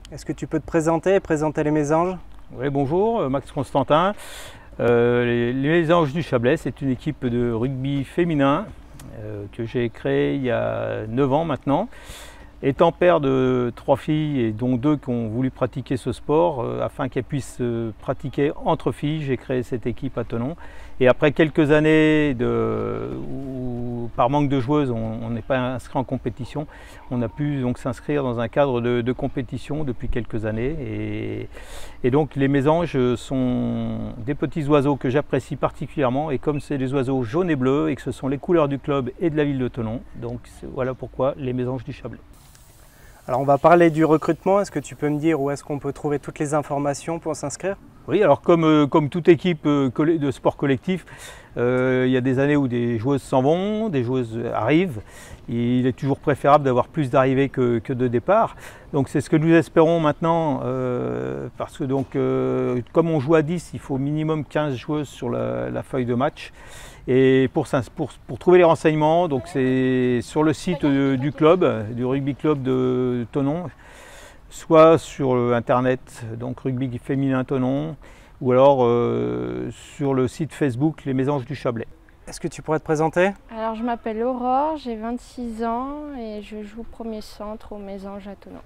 Est-ce que tu peux te présenter et présenter les Mésanges? Oui, bonjour, Max Constantin. Les Mésanges du Chablais, c'est une équipe de rugby féminin que j'ai créée il y a 9 ans maintenant. Étant père de 3 filles et dont 2 qui ont voulu pratiquer ce sport, afin qu'elles puissent pratiquer entre filles, j'ai créé cette équipe à Thonon. Et après quelques années où, par manque de joueuses, on n'est pas inscrit en compétition, on a pu donc s'inscrire dans un cadre de compétition depuis quelques années. Et donc les mésanges sont des petits oiseaux que j'apprécie particulièrement. Et comme c'est des oiseaux jaunes et bleus et que ce sont les couleurs du club et de la ville de Thonon, donc voilà pourquoi les mésanges du Chablais. Alors on va parler du recrutement. Est-ce que tu peux me dire où est-ce qu'on peut trouver toutes les informations pour s'inscrire? Oui, alors comme toute équipe de sport collectif, il y a des années où des joueuses s'en vont, des joueuses arrivent. Il est toujours préférable d'avoir plus d'arrivées que de départs. Donc c'est ce que nous espérons maintenant, parce que donc, comme on joue à 10, il faut au minimum 15 joueuses sur la feuille de match. Et pour trouver les renseignements, c'est sur le site du club, du rugby club de Thonon, soit sur internet, donc rugby féminin Thonon, ou alors sur le site Facebook Les Mésanges du Chablais. Est-ce que tu pourrais te présenter? Alors je m'appelle Aurore, j'ai 26 ans et je joue premier centre aux Mésanges à Thonon.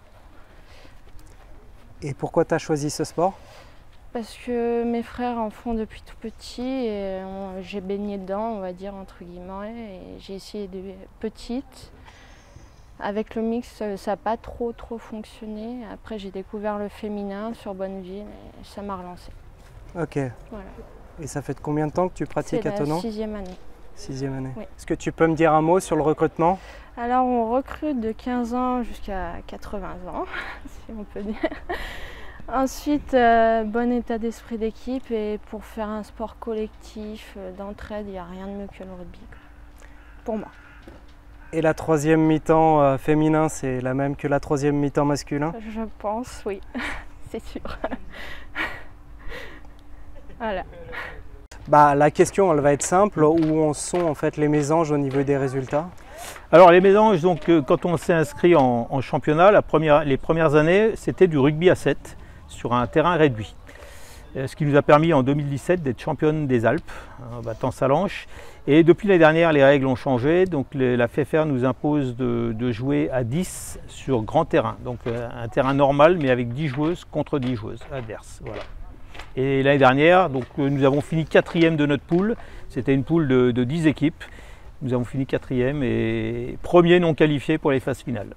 Et pourquoi tu as choisi ce sport? Parce que mes frères en font depuis tout petit et j'ai baigné dedans, on va dire entre guillemets, et j'ai essayé de petite. Avec le mix, ça n'a pas trop fonctionné. Après j'ai découvert le féminin sur Bonneville et ça m'a relancé. Ok. Voilà. Et ça fait combien de temps que tu pratiques à Thonon? C'est la 6e année. 6e année. Oui. Est-ce que tu peux me dire un mot sur le recrutement? Alors on recrute de 15 ans jusqu'à 80 ans, si on peut dire. Ensuite, bon état d'esprit d'équipe, et pour faire un sport collectif, d'entraide, il n'y a rien de mieux que le rugby, pour moi. Et la 3e mi-temps féminin, c'est la même que la 3e mi-temps masculin? Je pense, oui, c'est sûr. Voilà. La question, elle va être simple. Où en sont en fait les mésanges au niveau des résultats? Alors les mésanges, donc, quand on s'est inscrit en championnat, les premières années, c'était du rugby à 7 sur un terrain réduit. Ce qui nous a permis en 2017 d'être championne des Alpes, en battant Salanches. Et depuis l'année dernière, les règles ont changé. Donc la FFR nous impose de jouer à 10 sur grand terrain. Donc un terrain normal, mais avec 10 joueuses contre 10 joueuses adverses. Voilà. Et l'année dernière, donc, nous avons fini 4e de notre poule. C'était une poule de 10 équipes. Nous avons fini 4e et 1er non qualifié pour les phases finales.